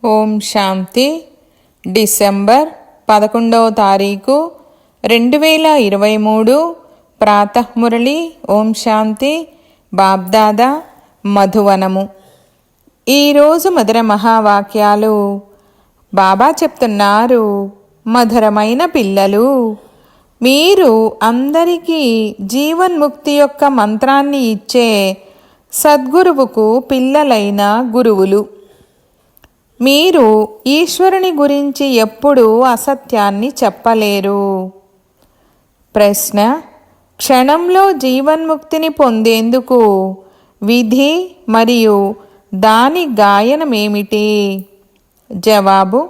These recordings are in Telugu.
ఓం శాంతి. డిసెంబర్ 11వ తారీఖు 2023 ప్రాతఃమురళి. ఓం శాంతి. బాబ్దాదా మధువనము. ఈరోజు మధుర మహావాక్యాలు. బాబా చెప్తున్నారు, మధురమైన పిల్లలు, మీరు అందరికీ జీవన్ముక్తి యొక్క మంత్రాన్ని ఇచ్చే సద్గురువుకు పిల్లలైన గురువులు. మీరు ఈశ్వరుని గురించి ఎప్పుడూ అసత్యాన్ని చెప్పలేరు. ప్రశ్న: క్షణంలో జీవన్ముక్తిని పొందేందుకు విధి మరియు దాని గాయనమేమిటి? జవాబు: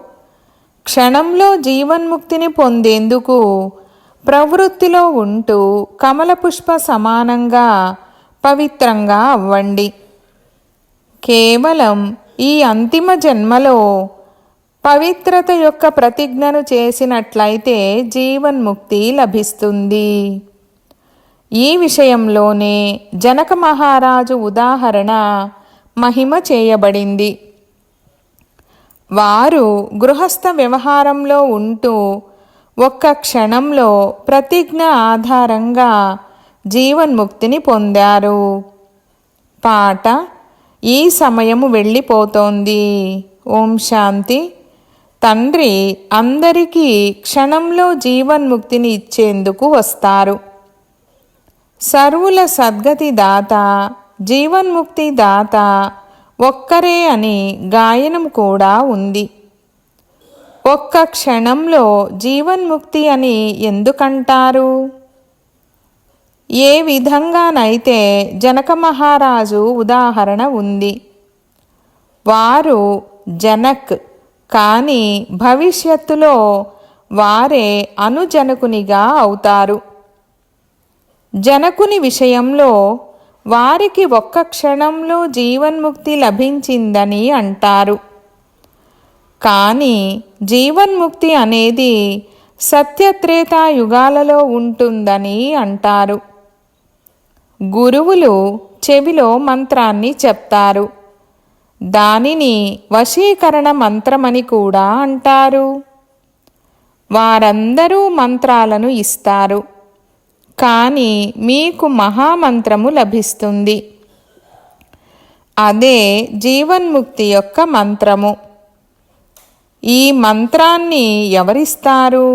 క్షణంలో జీవన్ముక్తిని పొందేందుకు ప్రవృత్తిలో ఉంటూ కమలపుష్ప సమానంగా పవిత్రంగా అవ్వండి. కేవలం ఈ అంతిమ జన్మలో పవిత్రత యొక్క ప్రతిజ్ఞను చేసినట్లయితే జీవన్ముక్తి లభిస్తుంది. ఈ విషయంలోనే జనక మహారాజు ఉదాహరణ మహిమ చేయబడింది. వారు గృహస్థ వ్యవహారంలో ఉంటూ ఒక్క క్షణంలో ప్రతిజ్ఞ ఆధారంగా జీవన్ముక్తిని పొందారు. పాట: ఈ సమయము వెళ్ళిపోతోంది. ఓం శాంతి. తండ్రి అందరికీ క్షణంలో జీవన్ముక్తిని ఇచ్చేందుకు వస్తారు. సర్వుల సద్గతి దాత, జీవన్ముక్తి దాత ఒక్కరే అని గాయనం కూడా ఉంది. ఒక్క క్షణంలో జీవన్ముక్తి అని ఎందుకంటారు? ఏ విధంగానైతే జనక మహారాజు ఉదాహరణ ఉంది. వారు జనక్, కానీ భవిష్యత్తులో వారే అనుజనకునిగా అవుతారు. జనకుని విషయంలో వారికి ఒక్క క్షణంలో జీవన్ముక్తి లభించిందని అంటారు. కానీ జీవన్ముక్తి అనేది సత్యత్రేతాయుగాలలో ఉంటుందని అంటారు. గురువులు చెవిలో మంత్రాన్ని చెప్తారు. దానిని వశీకరణ మంత్రమని కూడా అంటారు. వారందరూ మంత్రాలను ఇస్తారు, కానీ మీకు మహామంత్రము లభిస్తుంది. అదే జీవన్ముక్తి యొక్క మంత్రము. ఈ మంత్రాన్ని ఎవరిస్తారు?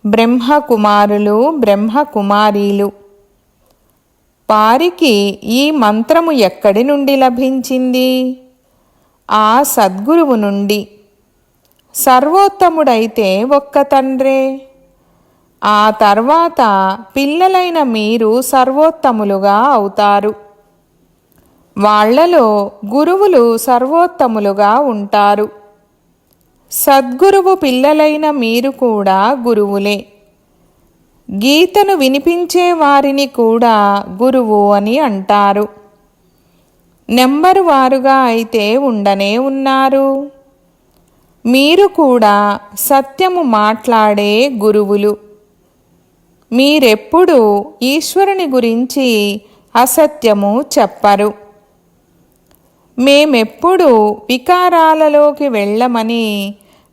బ్రహ్మకుమారులు, బ్రహ్మకుమారీలు. వారికి ఈ మంత్రము ఎక్కడి నుండి లభించింది? ఆ సద్గురువు నుండి. సర్వోత్తముడైతే ఒక్క తండ్రే. ఆ తర్వాత పిల్లలైన మీరు సర్వోత్తములుగా అవుతారు. వాళ్లలో గురువులు సర్వోత్తములుగా ఉంటారు. సద్గురువు పిల్లలైన మీరు కూడా గురువులే. గీతను వినిపించే వారిని కూడా గురువు అని అంటారు. నెంబరు వారుగా అయితే ఉండనే ఉన్నారు. మీరు కూడా సత్యము మాట్లాడే గురువులు. మీరెప్పుడూ ఈశ్వరుని గురించి అసత్యము చెప్పరు. మేమెప్పుడు వికారాలలోకి వెళ్ళమని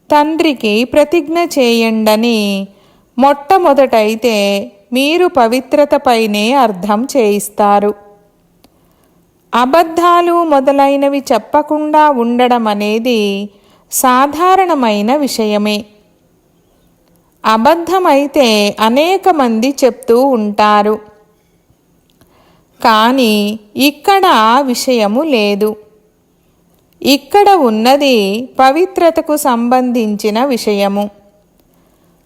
తండ్రికి ప్రతిజ్ఞ చేయండని మొట్టమొదటైతే మీరు పవిత్రతపైనే అర్థం చేయిస్తారు. అబద్ధాలు మొదలైనవి చెప్పకుండా ఉండడం అనేది సాధారణమైన విషయమే. అబద్ధమైతే అనేక మంది చెప్తూ ఉంటారు, కానీ ఇక్కడ ఆ విషయము లేదు. ఇక్కడ ఉన్నది పవిత్రతకు సంబంధించిన విషయము.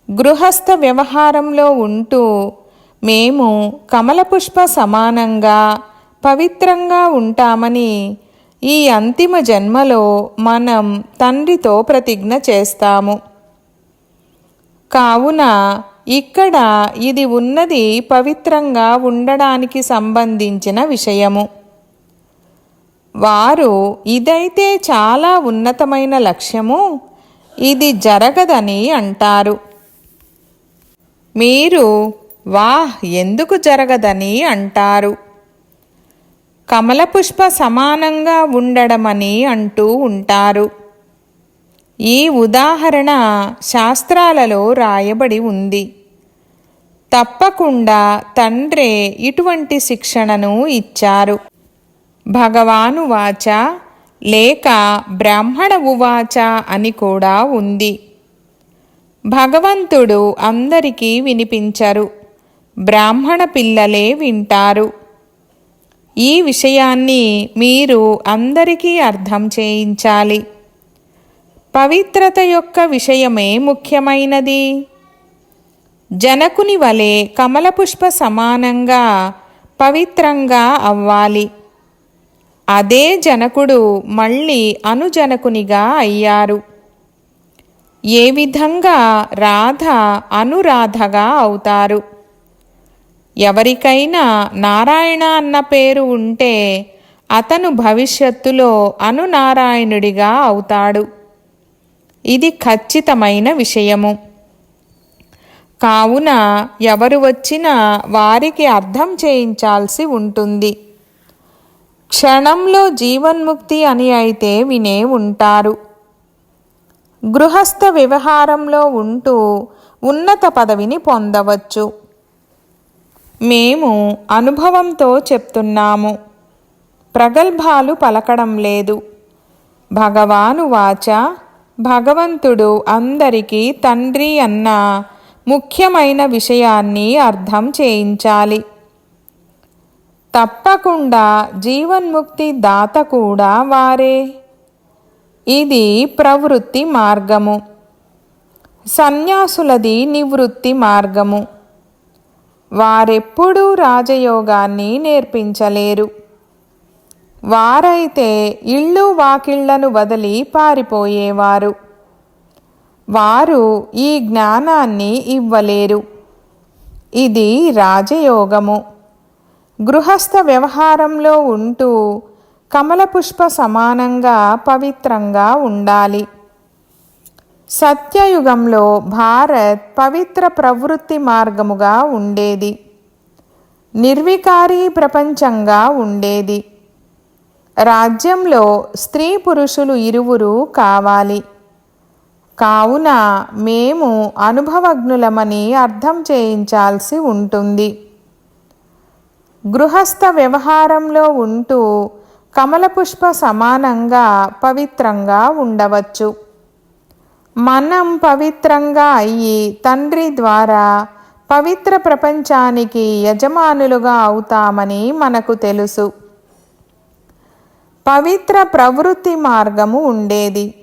గృహస్థ వ్యవహారంలో ఉంటూ మేము కమలపుష్ప సమానంగా పవిత్రంగా ఉంటామని ఈ అంతిమ జన్మలో మనం తండ్రితో ప్రతిజ్ఞ చేస్తాము. కావున ఇక్కడ ఇది ఉన్నది పవిత్రంగా ఉండడానికి సంబంధించిన విషయము. వారు ఇదైతే చాలా ఉన్నతమైన లక్ష్యము, ఇది జరగదని అంటారు. మీరు వాహ్, ఎందుకు జరగదని అంటారు. కమలపుష్ప సమానంగా ఉండడమని అంటూ ఉంటారు. ఈ ఉదాహరణ శాస్త్రాలలో రాయబడి ఉంది. తప్పకుండా తండ్రే ఇటువంటి శిక్షణను ఇచ్చారు. భగవానువాచ లేక బ్రాహ్మణ ఉవాచ అని కూడా ఉంది. భగవంతుడు అందరికీ వినిపించరు, బ్రాహ్మణ పిల్లలే వింటారు. ఈ విషయాన్ని మీరు అందరికీ అర్థం చేయించాలి. పవిత్రత యొక్క విషయమే ముఖ్యమైనది. జనకుని వలె కమలపుష్ప సమానంగా పవిత్రంగా అవ్వాలి. అదే జనకుడు మళ్ళీ అనుజనకునిగా అయ్యారు. ఏ విధంగా రాధ అనురాధగా అవుతారు. ఎవరికైనా నారాయణ అన్న పేరు ఉంటే అతను భవిష్యత్తులో అనునారాయణుడిగా అవుతాడు. ఇది ఖచ్చితమైన విషయము. కావున ఎవరు వచ్చినా వారికి అర్థం చేయించాల్సి ఉంటుంది. క్షణంలో జీవన్ముక్తి అని అయితే వినే ఉంటారు. గృహస్థ వ్యవహారంలో ఉంటూ ఉన్నత పదవిని పొందవచ్చు. మేము అనుభవంతో చెప్తున్నాము, ప్రగల్భాలు పలకడం లేదు. భగవానువాచ భగవంతుడు అందరికీ తండ్రి అన్న ముఖ్యమైన విషయాన్ని అర్థం చేయించాలి. తప్పకుండా జీవన్ముక్తి దాత కూడా వారే. ఇది ప్రవృత్తి మార్గము, సన్యాసులది నివృత్తి మార్గము. వారెప్పుడూ రాజయోగాన్ని నేర్పించలేరు. వారైతే ఇళ్ళు వాకిళ్లను వదిలి పారిపోయేవారు. వారు ఈ జ్ఞానాన్ని ఇవ్వలేరు. ఇది రాజయోగము. గృహస్థ వ్యవహారంలో ఉంటూ కమలపుష్ప సమానంగా పవిత్రంగా ఉండాలి. సత్యయుగంలో భారత్ పవిత్ర ప్రవృత్తి మార్గముగా ఉండేది. నిర్వికారీ ప్రపంచంగా ఉండేది. రాజ్యంలో స్త్రీ పురుషులు ఇరువురు కావాలి. కావున మేము అనుభవజ్ఞులమని అర్థం చేయించాల్సి ఉంటుంది. గృహస్థ వ్యవహారంలో ఉంటూ కమలపుష్ప సమానంగా పవిత్రంగా ఉండవచ్చు. మనం పవిత్రంగా అయ్యి తండ్రి ద్వారా పవిత్ర ప్రపంచానికి యజమానులుగా అవుతామని మనకు తెలుసు. పవిత్ర ప్రవృత్తి మార్గము ఉండేది.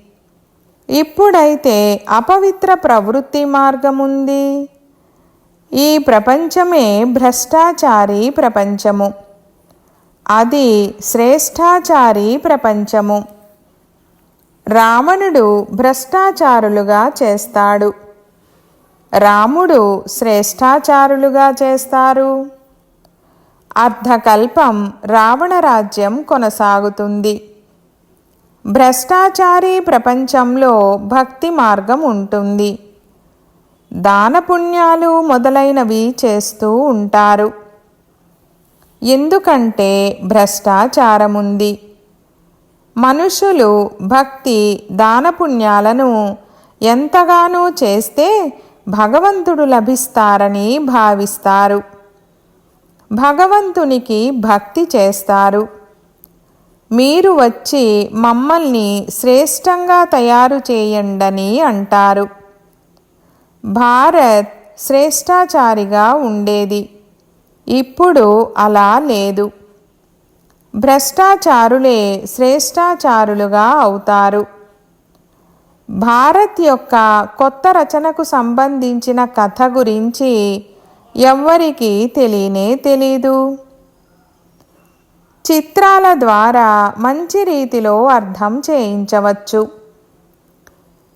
ఇప్పుడైతే అపవిత్ర ప్రవృత్తి మార్గముంది. ఈ ప్రపంచమే భ్రష్టాచారి ప్రపంచము. అది శ్రేష్టాచారి ప్రపంచము. రావణుడు భ్రష్టాచారులుగా చేస్తాడు. రాముడు శ్రేష్టాచారులుగా చేస్తారు. అర్ధకల్పం రావణ రాజ్యం కొనసాగుతుంది. భ్రష్టాచారి ప్రపంచంలో భక్తి మార్గం ఉంటుంది. దానపుణ్యాలు మొదలైనవి చేస్తూ ఉంటారు. ఎందుకంటే భ్రష్టాచారముంది. మనుషులు భక్తి దానపుణ్యాలను ఎంతగానో చేస్తే భగవంతుడు లభిస్తారని భావిస్తారు. భగవంతునికి భక్తి చేస్తారు. మీరు వచ్చి మమ్మల్ని శ్రేష్టంగా తయారు చేయండని అంటారు. భారత్ శ్రేష్టాచారిగా ఉండేది. ఇప్పుడు అలా లేదు. భ్రష్టాచారులే శ్రేష్టాచారులుగా అవుతారు. భారత్ యొక్క కొత్త రచనకు సంబంధించిన కథ గురించి ఎవ్వరికీ తెలియనే తెలీదు. చిత్రాల ద్వారా మంచి రీతిలో అర్థం చేయించవచ్చు.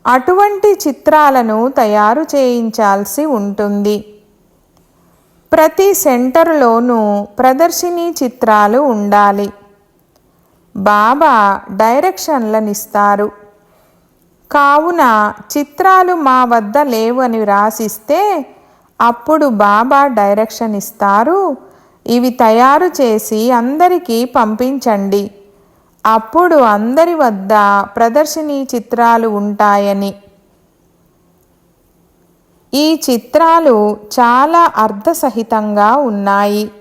అటువంటి చిత్రాలను తయారు చేయించాల్సి ఉంటుంది. ప్రతి సెంటర్లోనూ ప్రదర్శినీ చిత్రాలు ఉండాలి. బాబా డైరెక్షన్లనిస్తారు. కావున చిత్రాలు మా వద్ద లేవని రాసిస్తే అప్పుడు బాబా డైరెక్షన్ ఇస్తారు. ఇవి తయారు చేసి అందరికీ పంపించండి అప్పుడు అందరి వద్ద ప్రదర్శనీ చిత్రాలు ఉంటాయని. ఈ చిత్రాలు చాలా అర్థసహితంగా ఉన్నాయి.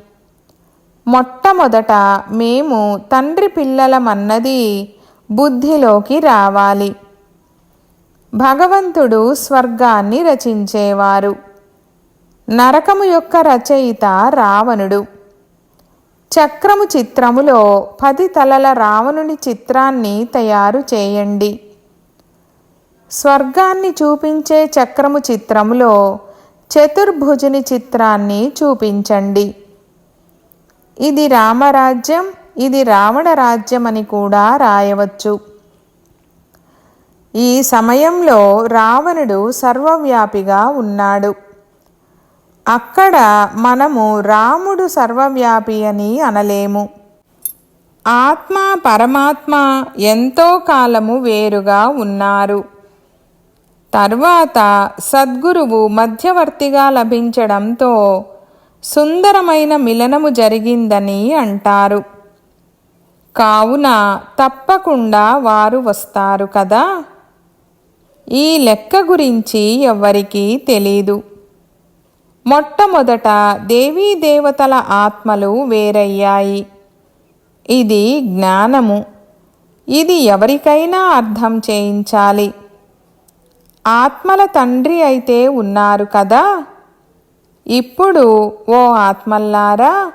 మొట్టమొదట మేము తండ్రి పిల్లలమన్నది బుద్ధిలోకి రావాలి. భగవంతుడు స్వర్గాన్ని రచించేవారు. నరకము యొక్క రచయిత రావణుడు. చక్రము చిత్రములో 10 తలల రావణుని చిత్రాన్ని తయారు చేయండి. స్వర్గాన్ని చూపించే చక్రము చిత్రములో చతుర్భుజుని చిత్రాన్ని చూపించండి. ఇది రామరాజ్యం, ఇది రావణ రాజ్యం అని కూడా రాయవచ్చు. ఈ సమయంలో రావణుడు సర్వవ్యాపిగా ఉన్నాడు. అక్కడ మనము రాముడు సర్వవ్యాపి అని అనలేము. ఆత్మ పరమాత్మ ఎంతో కాలము వేరుగా ఉన్నారు. తర్వాత సద్గురువు మధ్యవర్తిగా లభించడంతో సుందరమైన మిలనము జరిగిందని అంటారు. కావున తప్పకుండా వారు వస్తారు కదా. ఈ లెక్క గురించి ఎవ్వరికీ తెలీదు. మొట్టమొదట దేవీ దేవతల ఆత్మలు వేరయ్యాయి. ఇది జ్ఞానము. ఇది ఎవరికైనా అర్థం చేయించాలి. ఆత్మల తండ్రి అయితే ఉన్నారు కదా. ఇప్పుడు ఓ ఆత్మల్లారా,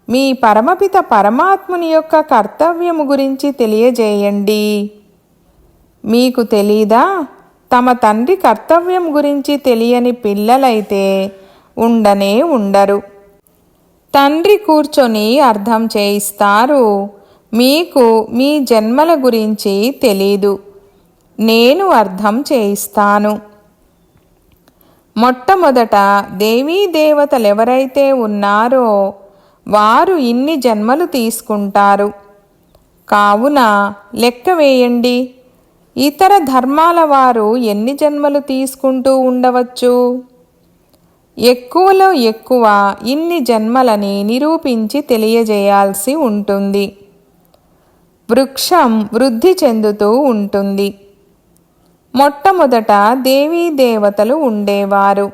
మీ పరమపిత పరమాత్ముని యొక్క కర్తవ్యము గురించి తెలియజేయండి. మీకు తెలీదా? తమ తండ్రి కర్తవ్యం గురించి తెలియని పిల్లలైతే ఉండనే ఉండరు. తండ్రి కూర్చొని అర్థం చేయిస్తారు. మీకు మీ జన్మల గురించి తెలీదు. నేను అర్థం చేయిస్తాను. మొట్టమొదట దేవీ దేవతలెవరైతే ఉన్నారో వారు ఇన్ని జన్మలు తీసుకుంటారు. కావున లెక్క వేయండి. ఇతర ధర్మాల వారు ఎన్ని జన్మలు తీసుకుంటూ ఉండవచ్చు? ఎక్కువలో ఎక్కువ ఇన్ని జన్మలని నిరూపించి తెలియజేయాల్సి ఉంటుంది. వృక్షం వృద్ధి చెందుతూ ఉంటుంది. మొట్టమొదట దేవీ దేవతలు ఉండేవారు.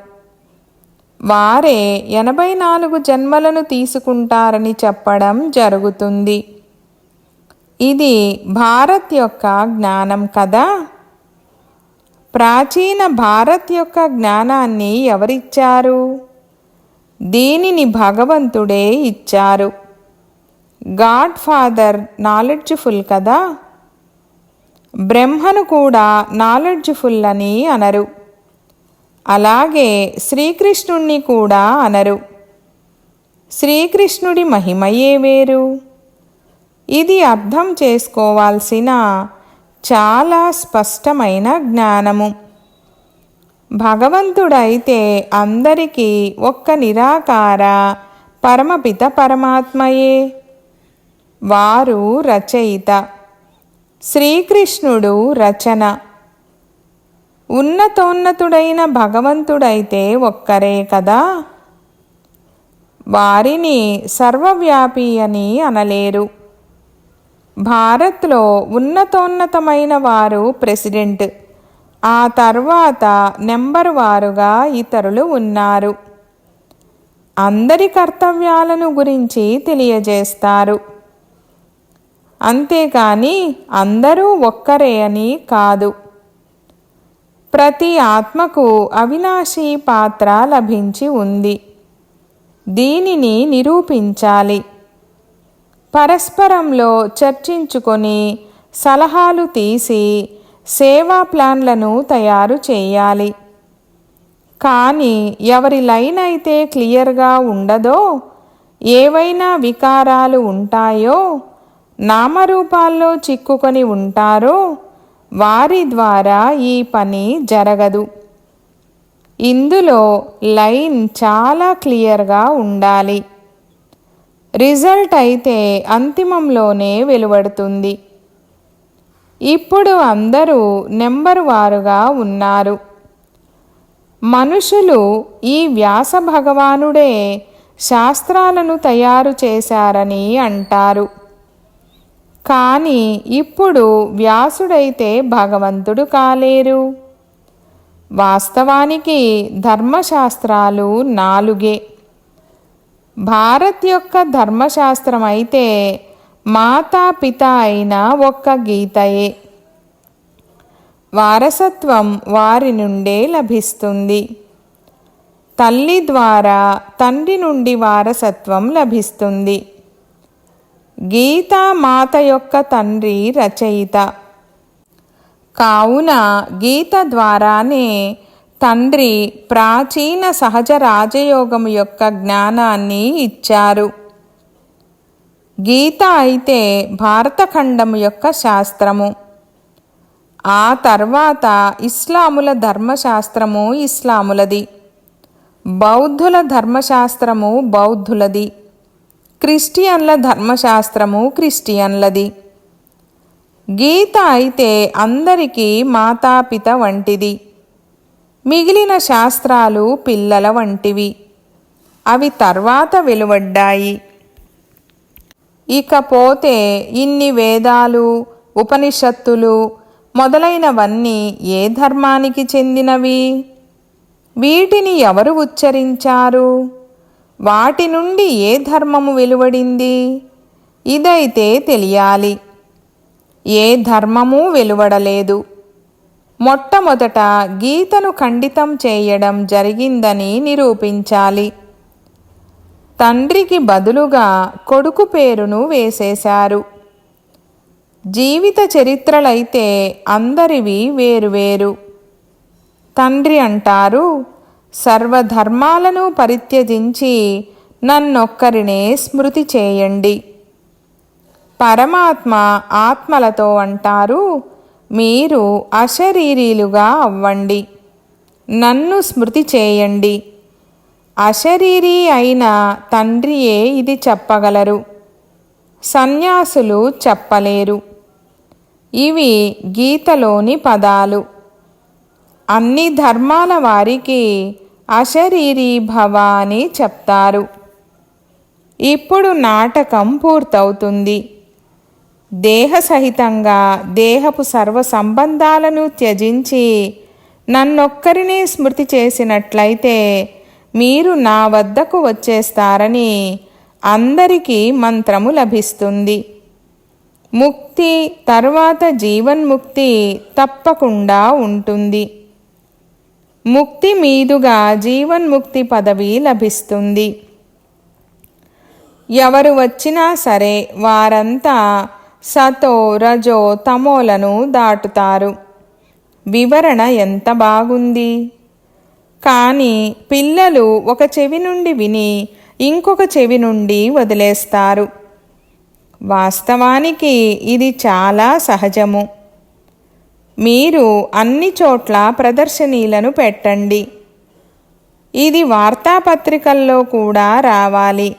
వారే 84 జన్మలను తీసుకుంటారని చెప్పడం జరుగుతుంది. ఇది భారత్ యొక్క జ్ఞానం కదా. ప్రాచీన భారత్ యొక్క జ్ఞానాన్ని ఎవరిచ్చారు? దీనిని భగవంతుడే ఇచ్చారు. గాడ్ ఫాదర్ నాలెడ్జ్ఫుల్ కదా. బ్రహ్మను కూడా నాలెడ్జ్ఫుల్ అని అనరు. అలాగే శ్రీకృష్ణుణ్ణి కూడా అనరు. శ్రీకృష్ణుడి మహిమయే వేరు. ఇది అర్థం చేసుకోవాల్సిన చాలా స్పష్టమైన జ్ఞానము. భగవంతుడైతే అందరికీ ఒక్క నిరాకార పరమపిత పరమాత్మయే. వారు రచయిత. శ్రీకృష్ణుడు రచన. ఉన్నతోన్నతుడైన భగవంతుడైతే ఒక్కరే కదా. వారిని సర్వవ్యాపి అని అనలేరు. భారత్లో ఉన్నతోన్నతమైన వారు ప్రెసిడెంట్. ఆ తర్వాత నెంబరు వారుగా ఇతరులు ఉన్నారు. అందరి కర్తవ్యాలను గురించి తెలియజేస్తారు. అంతేకాని అందరూ ఒక్కరే అని కాదు. ప్రతి ఆత్మకు అవినాశీ పాత్ర లభించి ఉంది. దీనిని నిరూపించాలి. పరస్పరంలో చర్చించుకొని సలహాలు తీసి సేవా ప్లాన్లను తయారు చేయాలి. కానీ ఎవరి లైన్ అయితే క్లియర్గా ఉండదో, ఏవైనా వికారాలు ఉంటాయో, నామరూపాల్లో చిక్కుకొని ఉంటారో వారి ద్వారా ఈ పని జరగదు. ఇందులో లైన్ చాలా క్లియర్గా ఉండాలి. రిజల్ట్ అయితే అంతిమంలోనే వెలువడుతుంది. ఇప్పుడు అందరూ నెంబరు వారుగా ఉన్నారు. మనుషులు ఈ వ్యాస భగవానుడే శాస్త్రాలను తయారు చేశారని అంటారు. కానీ ఇప్పుడు వ్యాసుడైతే భగవంతుడు కాలేరు. వాస్తవానికి ధర్మశాస్త్రాలు 4. భారత్ యొక్క ధర్మశాస్త్రం అయితే మాతాపిత అయిన ఒక్క గీతయే. వారసత్వం వారి నుండే లభిస్తుంది. తల్లి ద్వారా తండ్రి నుండి వారసత్వం లభిస్తుంది. గీతా మాత యొక్క తండ్రి రచయిత కావున గీత ద్వారానే తండ్రి ప్రాచీన సహజ రాజయోగము యొక్క జ్ఞానాన్ని ఇచ్చారు. గీత అయితే భారతఖండము యొక్క శాస్త్రము. ఆ తర్వాత ఇస్లాముల ధర్మశాస్త్రము ఇస్లాములది, బౌద్ధుల ధర్మశాస్త్రము బౌద్ధులది, క్రిస్టియన్ల ధర్మశాస్త్రము క్రిస్టియన్లది. గీత అయితే అందరికీ మాతాపిత వంటిది. మిగిలిన శాస్త్రాలు పిల్లల వంటివి. అవి తర్వాత వెలువడ్డాయి. ఇకపోతే ఇన్ని వేదాలు, ఉపనిషత్తులు మొదలైనవన్నీ ఏ ధర్మానికి చెందినవి? వీటిని ఎవరు ఉచ్చరించారు? వాటి నుండి ఏ ధర్మము వెలువడింది? ఇదైతే తెలియాలి. ఏ ధర్మమూ వెలువడలేదు. మొట్టమొదట గీతను ఖండితం చేయడం జరిగిందని నిరూపించాలి. తండ్రికి బదులుగా కొడుకు పేరును వేసేశారు. జీవిత చరిత్రలైతే అందరివి వేరువేరు. తండ్రి అంటారు, సర్వధర్మాలను పరిత్యజించి నన్నొక్కరినే స్మృతి చేయండి. పరమాత్మ ఆత్మలతో అంటారు, మీరు అశరీరీలుగా అవ్వండి, నన్ను స్మృతి చేయండి. అశరీరీ అయిన తండ్రియే ఇది చెప్పగలరు. సన్యాసులు చెప్పలేరు. ఇవి గీతలోని పదాలు. అన్ని ధర్మాల వారికి అశరీరీ భవ అని చెప్తారు. ఇప్పుడు నాటకం పూర్తవుతుంది. దేహసహితంగా దేహపు సర్వ సంబంధాలను త్యజించి నన్నొక్కరినే స్మృతి చేసినట్లయితే మీరు నా వద్దకు వచ్చేస్తారని అందరికీ మంత్రము లభిస్తుంది. ముక్తి తర్వాత జీవన్ముక్తి తప్పకుండా ఉంటుంది. ముక్తి మీదుగా జీవన్ముక్తి పదవి లభిస్తుంది. ఎవరు వచ్చినా సరే వారంతా సతో రజో తమోలను దాటుతారు. వివరణ ఎంత బాగుంది! కానీ పిల్లలు ఒక చెవి నుండి విని ఇంకొక చెవి నుండి వదిలేస్తారు. వాస్తవానికి ఇది చాలా సహజము. మీరు అన్ని చోట్ల ప్రదర్శనీలను పెట్టండి. ఇది వార్తాపత్రికల్లో కూడా రావాలి.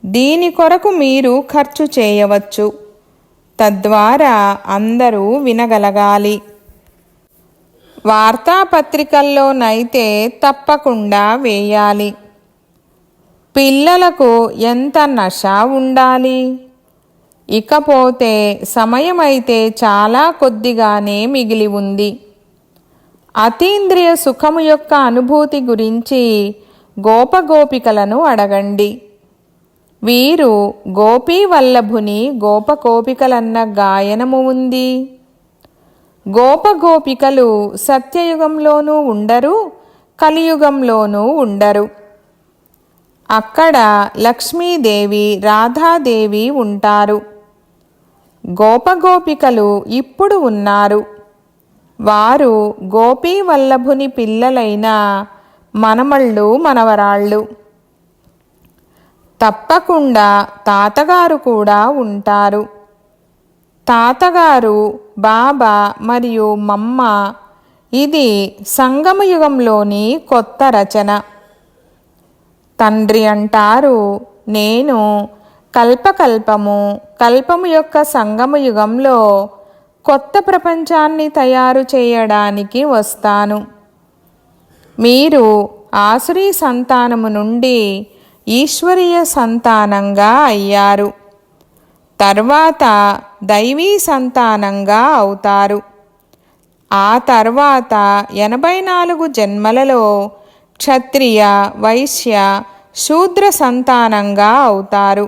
దీని కొరకు మీరు ఖర్చు చేయవచ్చు. తద్వారా అందరూ వినగలగాలి. వార్తాపత్రికల్లోనైతే తప్పకుండా వేయాలి. పిల్లలకు ఎంత నష ఉండాలి! ఇకపోతే సమయమైతే చాలా కొద్దిగానే మిగిలి ఉంది. అతీంద్రియ సుఖము యొక్క అనుభూతి గురించి గోపగోపికలను అడగండి. వీరు గోపీవల్లభుని గోపగోపికలన్న గాయనము ఉంది. గోపగోపికలు సత్యయుగంలోనూ ఉండరు, కలియుగంలోనూ ఉండరు. అక్కడ లక్ష్మీదేవి, రాధాదేవి ఉంటారు. గోపగోపికలు ఇప్పుడు ఉన్నారు. వారు గోపీవల్లభుని పిల్లలైన మనమళ్ళు, మనవరాళ్ళు. తప్పకుండా తాతగారు కూడా ఉంటారు. తాతగారు, బాబా మరియు మమ్మ ఇది సంగమయుగంలోని కొత్త రచన. తండ్రి అంటారు, నేను కల్పకల్పము, కల్పము యొక్క సంగమయుగంలో కొత్త ప్రపంచాన్ని తయారు చేయడానికి వస్తాను. మీరు ఆసురీ సంతానము నుండి ఈశ్వరీయ సంతానంగా అయ్యారు. తర్వాత దైవీ సంతానంగా అవుతారు. ఆ తర్వాత 84 జన్మలలో క్షత్రియ, వైశ్య, శూద్ర సంతానంగా అవుతారు.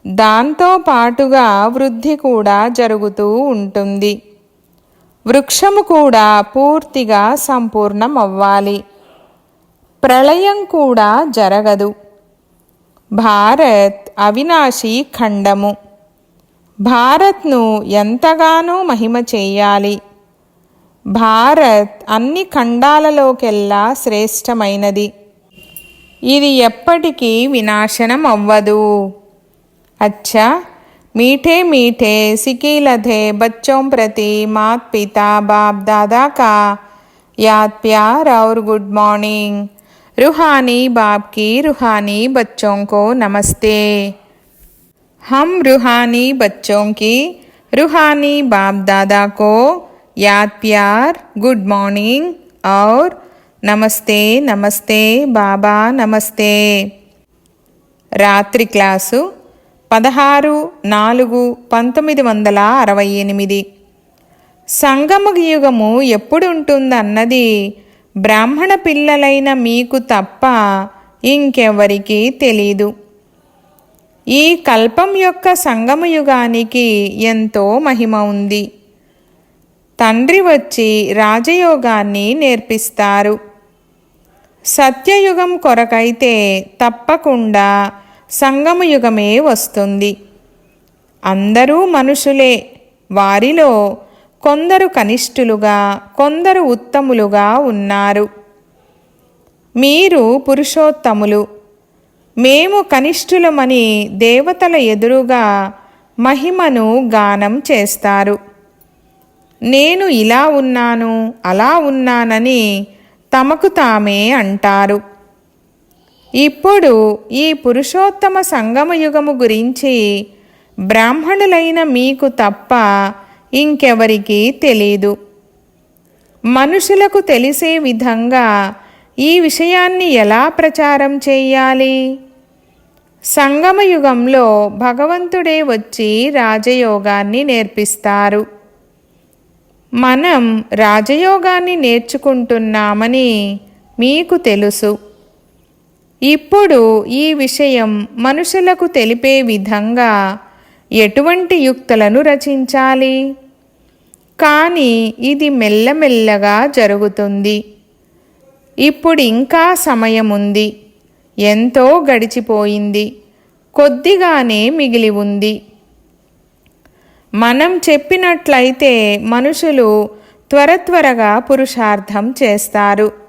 దాంతో పాటుగా వృద్ధి కూడా జరుగుతూ ఉంటుంది. వృక్షము కూడా పూర్తిగా సంపూర్ణమవ్వాలి. ప్రళయం కూడా జరగదు. భారత్ అవినాశీ ఖండము. భారత్ను ఎంతగానో మహిమ చేయాలి. భారత్ అన్ని ఖండాలలోకెల్లా శ్రేష్టమైనది. ఇది ఎప్పటికీ వినాశనం అవ్వదు. अच्छा, मीठे मीठे सिकीलधे बच्चों प्रति मात पिता बाप दादा का याद प्यार और गुड मॉर्निंग। रूहानी बाप की रूहानी बच्चों को नमस्ते। हम रूहानी बच्चों की रूहानी बाप दादा को याद प्यार, गुड मॉर्निंग और नमस्ते नमस्ते बाबा नमस्ते। रात्रि क्लासु 16/4/1968. సంగమయుగము ఎప్పుడు ఉంటుందన్నది బ్రాహ్మణ పిల్లలైన మీకు తప్ప ఇంకెవరికీ తెలీదు. ఈ కల్పం యొక్క సంగమయుగానికి ఎంతో మహిమ ఉంది. తండ్రి వచ్చి రాజయోగాన్ని నేర్పిస్తారు. సత్యయుగం కొరకైతే తప్పకుండా సంగమయుగమే వస్తుంది. అందరూ మనుషులే. వారిలో కొందరు కనిష్ఠులుగా, కొందరు ఉత్తములుగా ఉన్నారు. మీరు పురుషోత్తములు, మేము కనిష్ఠులమని దేవతల ఎదురుగా మహిమను గానం చేస్తారు. నేను ఇలా ఉన్నాను, అలా ఉన్నానని తమకు తామే అంటారు. ఇప్పుడు ఈ పురుషోత్తమ సంగమయుగము గురించి బ్రాహ్మణులైన మీకు తప్ప ఇంకెవరికీ తెలీదు. మనుషులకు తెలిసే విధంగా ఈ విషయాన్ని ఎలా ప్రచారం చేయాలి? సంగమయుగంలో భగవంతుడే వచ్చి రాజయోగాన్ని నేర్పిస్తారు. మనం రాజయోగాన్ని నేర్చుకుంటున్నామని మీకు తెలుసు. ఇప్పుడు ఈ విషయం మనుషులకు తెలిపే విధంగా ఎటువంటి యుక్తులను రచించాలి? కానీ ఇది మెల్లమెల్లగా జరుగుతుంది. ఇప్పుడు ఇంకా సమయం ఉంది. ఎంతో గడిచిపోయింది. కొద్దిగానే మిగిలి ఉంది. మనం చెప్పినట్లయితే మనుషులు త్వరగా పురుషార్థం చేస్తారు.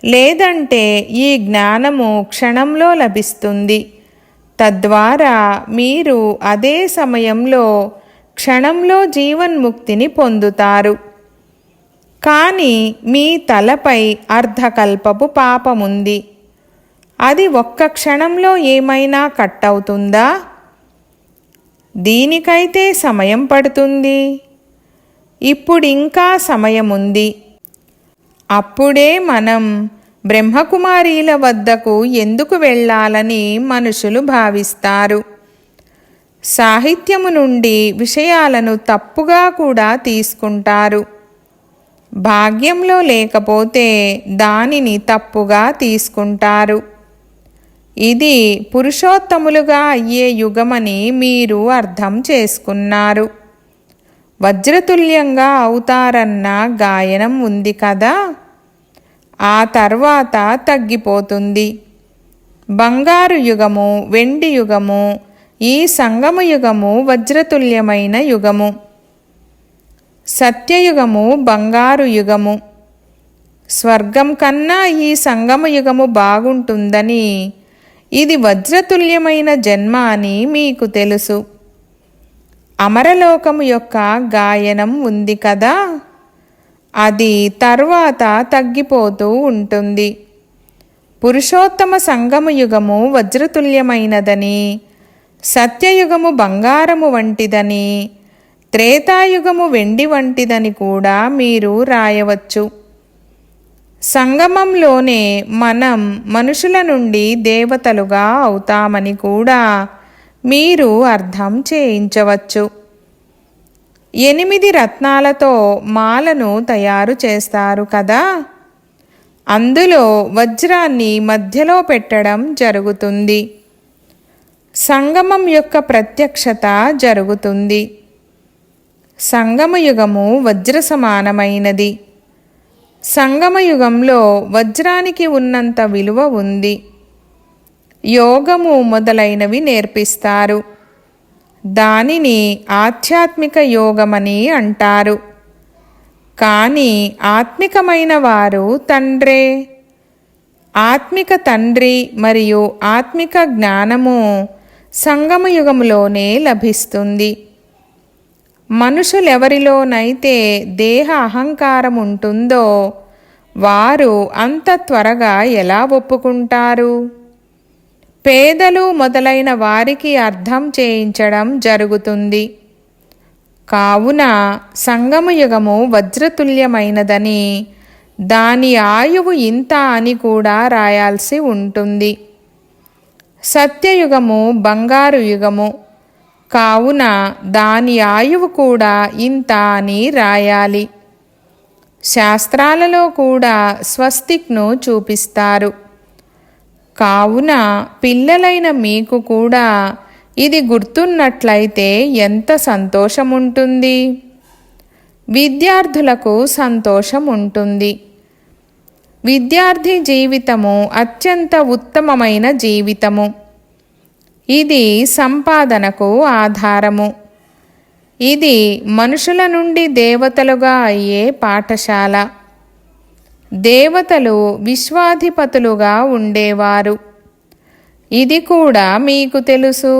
లేదంటే ఈ జ్ఞానము క్షణంలో లభిస్తుంది. తద్వారా మీరు అదే సమయంలో క్షణంలో జీవన్ముక్తిని పొందుతారు. కానీ మీ తలపై అర్ధకల్పపు పాపముంది. అది ఒక్క క్షణంలో ఏమైనా కట్ అవుతుందా? దీనికైతే సమయం పడుతుంది. ఇప్పుడింకా సమయముంది. అప్పుడే మనం బ్రహ్మకుమారీల వద్దకు ఎందుకు వెళ్ళాలని మనుషులు భావిస్తారు. సాహిత్యము నుండి విషయాలను తప్పుగా కూడా తీసుకుంటారు. భాగ్యంలో లేకపోతే దానిని తప్పుగా తీసుకుంటారు. ఇది పురుషోత్తములుగా అయ్యే యుగమని మీరు అర్థం చేసుకున్నారు. వజ్రతుల్యంగా అవుతారన్న గాయనం ఉంది కదా, ఆ తర్వాత తగ్గిపోతుంది. బంగారు యుగము, వెండి యుగము, ఈ సంగమయుగము వజ్రతుల్యమైన యుగము. సత్యయుగము బంగారు యుగము. స్వర్గం కన్నా ఈ సంగమయుగము బాగుంటుందని, ఇది వజ్రతుల్యమైన జన్మ అని మీకు తెలుసు. అమరలోకము యొక్క గాయనం ఉంది కదా, అది తర్వాత తగ్గిపోతూ ఉంటుంది. పురుషోత్తమ సంగమయుగము వజ్రతుల్యమైనదని, సత్యయుగము బంగారము వంటిదని, త్రేతాయుగము వెండి వంటిదని కూడా మీరు రాయవచ్చు. సంగమంలోనే మనం మనుషుల నుండి దేవతలుగా అవుతామని కూడా మీరు అర్థం చేయించవచ్చు. 8 రత్నాలతో మాలను తయారు చేస్తారు కదా, అందులో వజ్రాన్ని మధ్యలో పెట్టడం జరుగుతుంది. సంగమం యొక్క ప్రత్యక్షత జరుగుతుంది. సంగమయుగము వజ్ర సమానమైనది. సంగమయుగంలో వజ్రానికి ఉన్నంత విలువ ఉంది. యోగము మొదలైనవి నేర్పిస్తారు. దానిని ఆధ్యాత్మిక యోగమని అంటారు. కానీ ఆత్మికమైన వారు తండ్రే. ఆత్మిక తండ్రి మరియు ఆత్మిక జ్ఞానము సంగమయుగములోనే లభిస్తుంది. మనుషులెవరిలోనైతే దేహ అహంకారం ఉంటుందో వారు అంత త్వరగా ఎలా ఒప్పుకుంటారు? పేదలు మొదలైన వారికి అర్థం చేయించడం జరుగుతుంది. కావున సంగమయుగము వజ్రతుల్యమైనదని, దాని ఆయువు ఇంత అని కూడా రాయాల్సి ఉంటుంది. సత్యయుగము బంగారు యుగము కావున దాని ఆయువు కూడా ఇంత అని రాయాలి. శాస్త్రాలలో కూడా స్వస్తిక్ను చూపిస్తారు. కావున పిల్లలైన మీకు కూడా ఇది గుర్తున్నట్లయితే ఎంత సంతోషం ఉంటుంది. విద్యార్థులకు సంతోషం ఉంటుంది. విద్యార్థి జీవితము అత్యంత ఉత్తమమైన జీవితము. ఇది సంపాదనకు ఆధారము. ఇది మనుషుల నుండి దేవతలుగా అయ్యే పాఠశాల. దేవతలు విశ్వాధిపతులుగా ఉండేవారు. ఇది కూడా మీకు తెలుసు.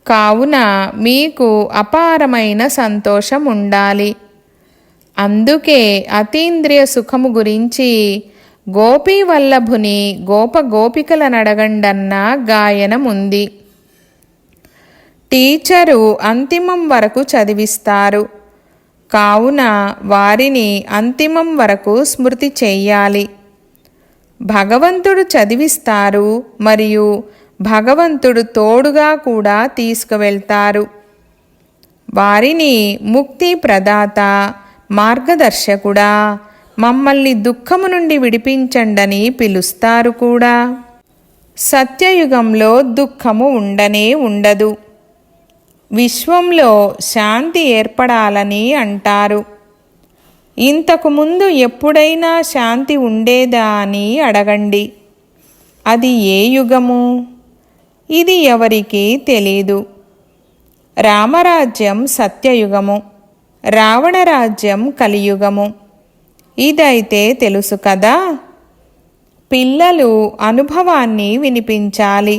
కావున మీకు అపారమైన సంతోషం ఉండాలి. అందుకే అతీంద్రియ సుఖము గురించి గోపీవల్లభుని గోపగోపికల నడగండన్న గాయనముంది. టీచరు అంతిమం వరకు చదివిస్తారు. కావున వారిని అంతిమం వరకు స్మృతి చెయ్యాలి. భగవంతుడు చదివిస్తారు మరియు భగవంతుడు తోడుగా కూడా తీసుకువెళ్తారు. వారిని ముక్తి ప్రదాత, మార్గదర్శకుడా, మమ్మల్ని దుఃఖము నుండి విడిపించండని పిలుస్తారు కూడా. సత్యయుగంలో దుఃఖము ఉండనే ఉండదు. విశ్వంలో శాంతి ఏర్పడాలని అంటారు. ఇంతకు ముందు ఎప్పుడైనా శాంతి ఉండేదా అని అడగండి. అది ఏ యుగము? ఇది ఎవరికీ తెలీదు. రామరాజ్యం సత్యయుగము, రావణరాజ్యం కలియుగము. ఇదైతే తెలుసు కదా. పిల్లలు అనుభవాన్ని వినిపించాలి.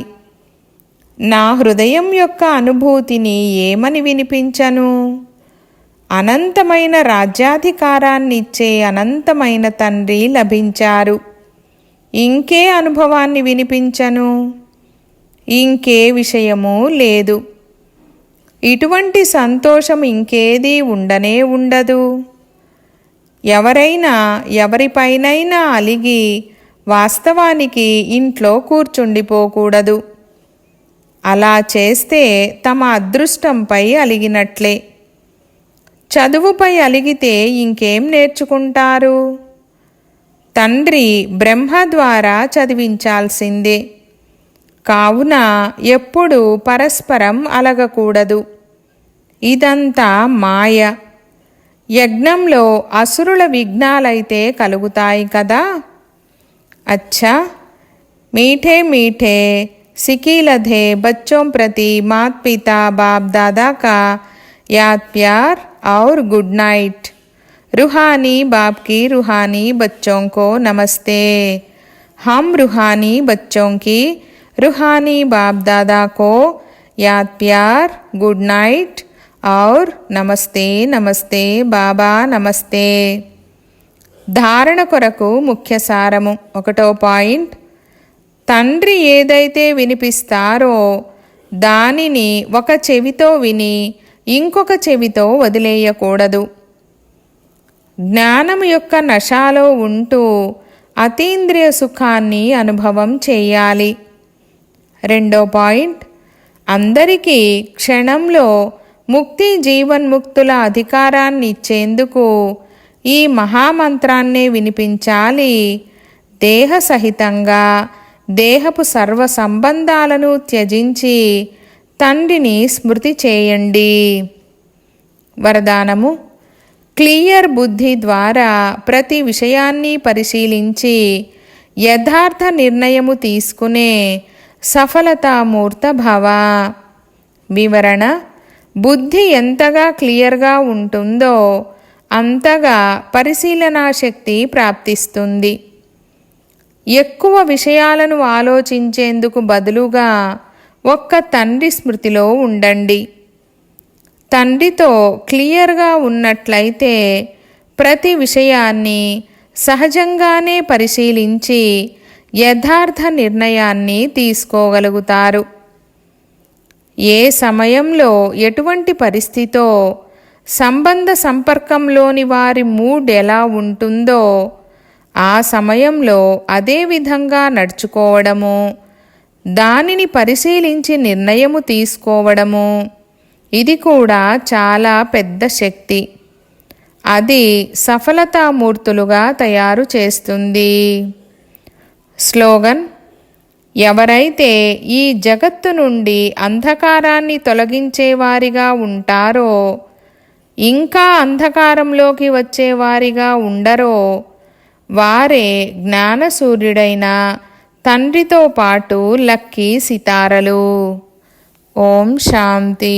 నా హృదయం యొక్క అనుభూతిని ఏమని వినిపించను? అనంతమైన రాజ్యాధికారాన్నిచ్చే అనంతమైన తండ్రి లభించారు. ఇంకే అనుభవాన్ని వినిపించను? ఇంకే విషయము లేదు. ఇటువంటి సంతోషం ఇంకేదీ ఉండనే ఉండదు. ఎవరైనా ఎవరిపైనైనా అలిగి వాస్తవానికి ఇంట్లో కూర్చుండిపోకూడదు. అలా చేస్తే తమ అదృష్టంపై అలిగినట్లే. చదువుపై అలిగితే ఇంకేం నేర్చుకుంటారు? తండ్రి బ్రహ్మ ద్వారా చదివించాల్సిందే. కావున ఎప్పుడూ పరస్పరం అలగకూడదు. ఇదంతా మాయ. యజ్ఞంలో అసురుల విఘ్నాలైతే కలుగుతాయి కదా. अच्छा, मीठे मीठे सिकीलधे बच्चों प्रति मात पिता बाप दादा का याद प्यार और गुड नाइट. रूहानी बाप की रूहानी बच्चों को नमस्ते. हम रूहानी बच्चों की रूहानी बाप दादा को याद प्यार, गुड नाइट और नमस्ते नमस्ते बाबा नमस्ते. ధారణ కొరకు ముఖ్య సారము. 1వ పాయింట్, తండ్రి ఏదైతే వినిపిస్తారో దానిని ఒక చెవితో విని ఇంకొక చెవితో వదిలేయకూడదు. జ్ఞానం యొక్క నశాలో ఉంటూ అతీంద్రియ సుఖాన్ని అనుభవం చేయాలి. 2వ పాయింట్, అందరికీ క్షణంలో ముక్తి జీవన్ముక్తుల అధికారాన్ని ఇచ్చేందుకు ఈ మహామంత్రాన్నే వినిపించాలి. దేహసహితంగా దేహపు సర్వ సంబంధాలను త్యజించి తండ్రిని స్మృతి చేయండి. వరదానము: క్లియర్ బుద్ధి ద్వారా ప్రతి విషయాన్ని పరిశీలించి యథార్థ నిర్ణయము తీసుకునే సఫలతామూర్త భవ. వివరణ: బుద్ధి ఎంతగా క్లియర్గా ఉంటుందో అంతగా పరిశీలనా శక్తి ప్రాప్తిస్తుంది. ఎక్కువ విషయాలను ఆలోచించేందుకు బదులుగా ఒక్క తండ్రి స్మృతిలో ఉండండి. తండ్రితో క్లియర్గా ఉన్నట్లయితే ప్రతి విషయాన్ని సహజంగానే పరిశీలించి యథార్థ నిర్ణయాన్ని తీసుకోగలుగుతారు. ఏ సమయంలో ఎటువంటి పరిస్థితో సంబంధ సంపర్కంలోని వారి మూడ్ ఎలా ఉంటుందో ఆ సమయంలో అదే విధంగా నడుచుకోవడము, దానిని పరిశీలించి నిర్ణయము తీసుకోవడము, ఇది కూడా చాలా పెద్ద శక్తి. అది సఫలతామూర్తులుగా తయారు చేస్తుంది. స్లోగన్: ఎవరైతే ఈ జగత్తు నుండి అంధకారాన్ని తొలగించేవారిగా ఉంటారో, ఇంకా అంధకారంలోకి వచ్చేవారిగా ఉండరో, వారే జ్ఞానసూర్యుడైన తండ్రితో పాటు లక్కీ సితారలు. ఓం శాంతి.